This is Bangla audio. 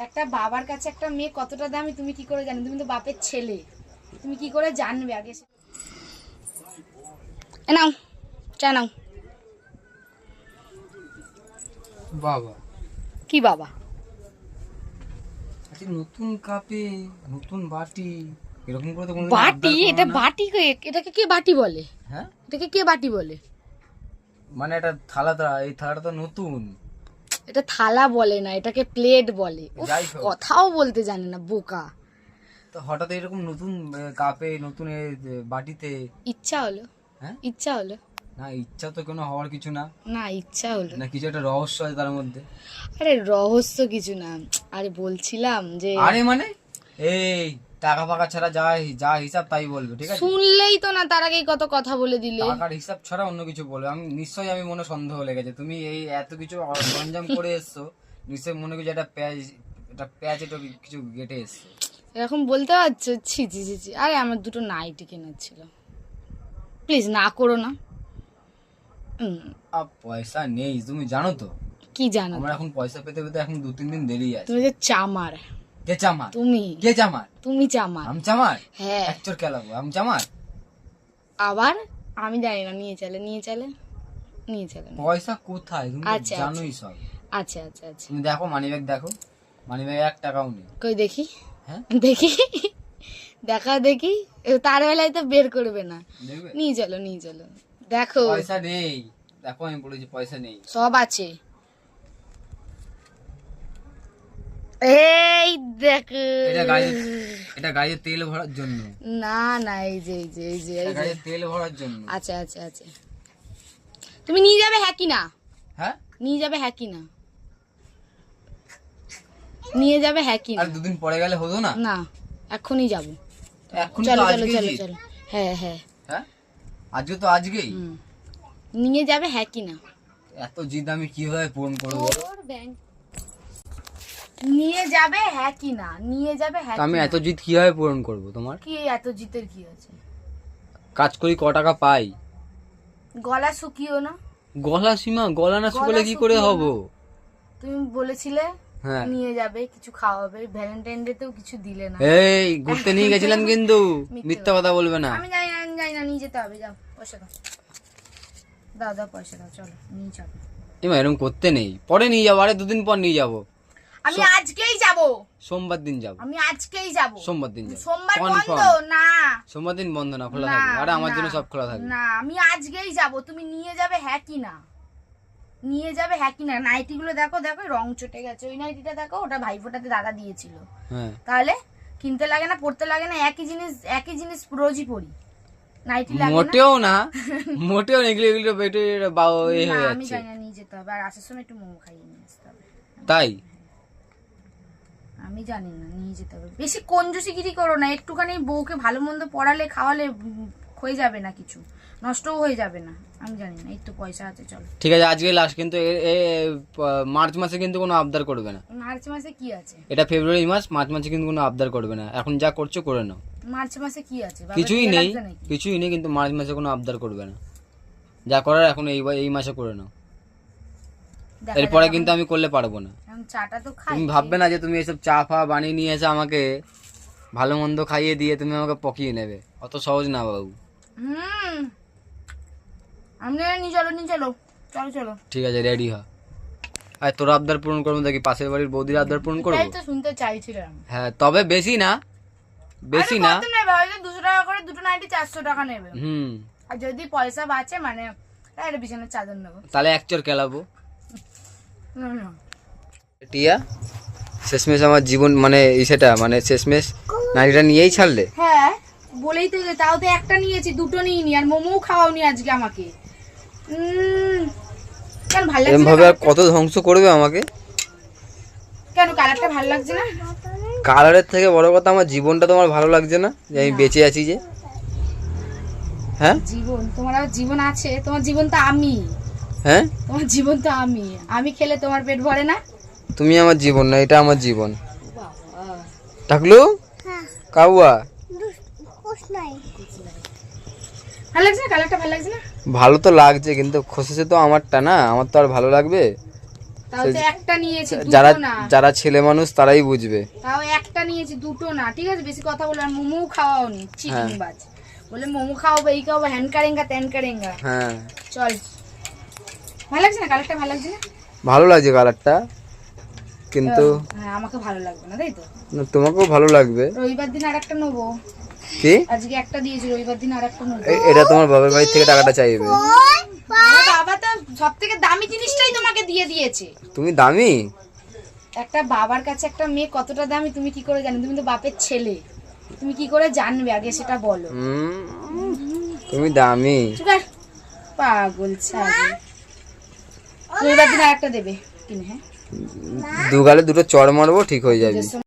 একটা বাবার কাছে একটা মেয়ে কতটা দামি তুমি কি করে জানো? তুমি তো বাপের ছেলে, তুমি কি করে জানবে আগে? নাও চা নাও। বাবা কি বাবা? আচ্ছা, নতুন কাপে নতুন বাটি এরকম করে তো কোনো বাটি? এটা বাটি? এটাকে কে বাটি বলে? হ্যাঁ, এটাকে কে বাটি বলে? মানে এটা থালাটা, এই থালাটা তো নতুন। এটা থালা বলে না, এটাকে প্লেট বলে। উফ, যাই হোক। কথাও বলতে জানে না, বোকা। তো হঠাৎ এরকম নতুন কাপে নতুন বাটিতে ইচ্ছা হলো। হ্যাঁ, ইচ্ছা হলো না ইচ্ছা তো কোনো হওয়ার কিছু না, না, ইচ্ছা হলো। না কিছু একটা রহস্য আছে তার মধ্যে। আরে রহস্য কিছু না, আরে বলছিলাম যে আরে মানে এই টাকা ফাকা ছাড়া যা যা হিসাব তাই বলবে, ঠিক আছে? শুনলেই তো না, তার আগেই কত কথা বলে দিলে। টাকার হিসাব ছাড়া অন্য কিছু বলবে। আমি নিশ্চয়ই, আমি মনে সন্দেহ লেগেছে, তুমি এই এত কিছু সরঞ্জাম করে এসছো, নিশ্চয়ই মনে কিছু একটা প্যাঁচ এটা কিছু গেটে এসছো। এরকম বলতে পারছো? ছি ছি ছি ছি। আরে আমার দুটো নাইটি কেনার ছিল, প্লিজ না করো না। পয়সা নেই তুমি জানো তো। কি জানো? আমার এখন পয়সা পেতে পেতে এখন 2-3 দিন দেরি আছে। তুমি যে চামার। কে চামার? তুমি। কে চামার? তুমি চামার। আমি চামার? হ্যাঁ। এক চোর খেলাবো, আমি চামার? আবার আমি জানি না, নিয়ে চলে নিয়ে চলে নিয়ে চলে। পয়সা কোথায় তুমি তো আচ্ছা, জানোই সব। আচ্ছা আচ্ছা আচ্ছা। তুমি দেখো মানিব্যাগ, দেখো মানিব্যাগে 1 টাকাও নেই। কই দেখি। হ্যাঁ দেখি, দেখা দেখি। তার বেলায় তো বের করবে না। দেখবে? নিয়ে চলো নিয়ে চলো, দেখো। পয়সা নেই, দেখো আমি বলেছি পয়সা নেই। সব আছে। এই দেখো। এটা গাড়িতে তেল ভরার জন্য। না না, এই যে এই যে এই যে এই যে। গাড়িতে তেল ভরার জন্য। আচ্ছা আচ্ছা আচ্ছা। তুমি নিয়ে যাবে হ্যাঁ কি না? হ্যাঁ, নিয়ে যাবে হ্যাঁ কি না? নিয়ে যাবে হ্যাঁ কি না? আর 2 দিন পরে গেলে হতো না? না, এখনই যাবো। এখন চলো তো চলো আজকেই চলো জিত। চলো। হ্যাঁ হ্যাঁ। হ্যাঁ, আজকে তো আজকেই। নিয়ে যাবে হ্যাঁ কি না? এত জিদ আমি কিভাবে পূরণ করবো? নিয়ে যাবে হ্যাঁ কি না? নিয়ে যাবে হ্যাঁ। আমি এত জিদ কিভাবে পূরণ করবো তোমার? কি এত জিতের কি আছে? কাজ করি ক টাকা পাই? গলা শুকিও না। গলা সীমা, গলা না শুকলে কি করে শুকিয়ে হবো? তুমি বলেছিলে হ্যাঁ, নিয়ে যাবে, কিছু খাওয়াবে। ভ্যালেন্টাইন ডে তেও কিছু দিলে না। এই ঘুরতে নিয়ে গেছিলাম কিন্তু মিথ্যা কথা বলবে না। আমি জানি না, আমি জানি না, নিয়ে যেতে হবে। যাও পয়সা দাও, দাও দাও পয়সা দাও, চলো নিয়ে চলো। এমা এরকম করতে নেই, পরে নিয়ে যাবো। আরে 2 দিন পর নিয়ে যাবো। আমি আজকেই যাব। সোমবার দিন যাবো। আমি আজকেই যাব। সোমবার দিন যাবো। সোমবার বন্ধ Confirm। না। সোমবার দিন বন্ধ না, খোলা না, থাকবে। আরে আমার না, জন্য সব খোলা থাকবে। না, আমি আজকেই যাব। তুমি নিয়ে যাবে হ্যাঁ কি না? নিয়ে যাবে হ্যাঁ কি না? নাইটি গুলো দেখো, দেখো রং চটে গেছে। ওই নাইটিটা দেখো, ওটা ভাইফোঁটাতে দাদা দিয়েছিল। হ্যাঁ, তাহলে কিনতে লাগে না, পড়তে লাগে না, একই জিনিস রোজই পড়ি। নাইটি লাগে না। মোটেও না, মোটেও না। এগুলো এগুলো বেটে হয়ে না, আমি যাচ্ছে। জানি না, নিয়ে যেতে হবে। আর আসার সময় একটু মোমো খাইয়ে নিয়ে আসতে হবে। তাই আমি জানি না, নিয়ে যেতে হবে। বেশি কঞ্জুসিগিরি করো না। একটুখানি বউকে ভালো মন্দ পড়ালে খাওয়ালে হয়ে যাবে না, কিছু নষ্টও হয়ে যাবে না। আমি জানি না, এই তো পয়সা আছে, চলো। ঠিক আছে, আজকে লাস্ট কিন্তু। মার্চ মাসে কিন্তু কোনো আবদার করবে না। মার্চ মাসে কি আছে? এটা ফেব্রুয়ারি মাস, মার্চ মাসে কিন্তু কোনো আবদার করবে না। এখন যা করছো করে নাও। মার্চ মাসে কি আছে? বাবা কিছুই খিদে নেই, লাগছে নাকি? কিছুই নেই, কিন্তু মার্চ মাসে কোনো আবদার করবে না। যা করার এখন এই মাসে করে নাও। দেখা এরপরে যাবে। কিন্তু আমি করলে পারবো না। এখন চাটা তো খাই। তুমি ভাববে না যে তুমি এসব চা ফা বানিয়ে নিয়ে এসে আমাকে ভালো মন্দ খাইয়ে দিয়ে তুমি আমাকে পকিয়ে নেবে। অত সহজ না বাবু। আমি নিয়ে চলো, নিয়ে চলো, চলো চলো। ঠিক আছে, রেডি হ। আর তোর আবদার পূরণ করবো দেখি, পাশের বাড়ির বৌদির আবদার পূরণ করবো। তাই তো শুনতে চাইছিলাম। হ্যাঁ, তবে বেশি না, বেশি না। কত নেবে? হয়তো 200 টাকা করে দুটো নাইটি 400 টাকা নেবে। হুম, আর যদি পয়সা বাঁচে, মানে একটা বিছানার চাদর নেবো। তাহলে এক চোর খেলাবো। না, না। টিয়া, শেষমেশ আমার জীবন মানে সেটা মানে শেষমেশ নারীটা নিয়েই ছাড়লে। হ্যাঁ, বলেই তো, তাও তো একটা নিয়েছি, দুটো নিইনি। আর মোমোও খাওয়াওনি আজকে আমাকে। কেন ভালো লাগছে এরকম না? ভাবে আর কত ধ্বংস করবে আমাকে? কেন কালারটা ভালো লাগছে না? কালারের থেকে বড় কথা আমার জীবনটা তোমার ভালো লাগছে না, যে আমি বেঁচে আছি যে। হ্যাঁ, জীবন তোমার আর জীবন আছে? তোমার জীবন তো আমি। হ্যাঁ, তোমার জীবন তো আমি। আমি খেলে তোমার পেট ভরে না? তুমি আমার জীবন না, এটা আমার জীবন। টাকলু কাউয়া, ভালো লাগছে না? কালারটা ভালো লাগছে না? ভালো তো লাগছে, কিন্তু খসেছে তো আমারটা না, আমার তো আর ভালো লাগবে? তাও তো একটা নিয়েছি, যারা দুটো না। যারা ছেলে মানুষ তারাই বুঝবে। তাও একটা নিয়েছি, দুটো না, ঠিক আছে? বেশি কথা বলে আর মোমো খাওয়াও নি, চিটিং বাজ। বলে মোমো খাওয়াবো, এই খাওয়াবো, হ্যান কারেঙ্গা ত্যান কারেঙ্গা। হ্যাঁ চল, ভালো লাগছে না কালারটা? ভালো লাগছে না? ভালো লাগছে কালারটা, কিন্তু হ্যাঁ, আমাকে ভালো লাগবে না, তাই তো? না, তোমাকেও ভালো লাগবে। রবিবার দিন আরেকটা নেবো। কি? আজকে একটা দিয়েছি, রবিবার দিন আরেকটা নেবো। এটা তোমার বাবার বাড়ি থেকে টাকাটা চাইবে। আমার বাবা তো সব থেকে দামি জিনিসটাই তোমাকে দিয়ে দিয়েছে। তুমি দামি? একটা বাবার কাছে একটা মেয়ে কতটা দামি তুমি কি করে জানো? তুমি তো বাপের ছেলে, তুমি কি করে জানবে আগে সেটা বলো। তুমি দামি। চুপ কর, পাগল ছাড়ি। রবিবার দিন আরেকটা দেবে কিনে, হ্যাঁ? দু গালে দুটো চড় মারবো, ঠিক হয়ে যাবে।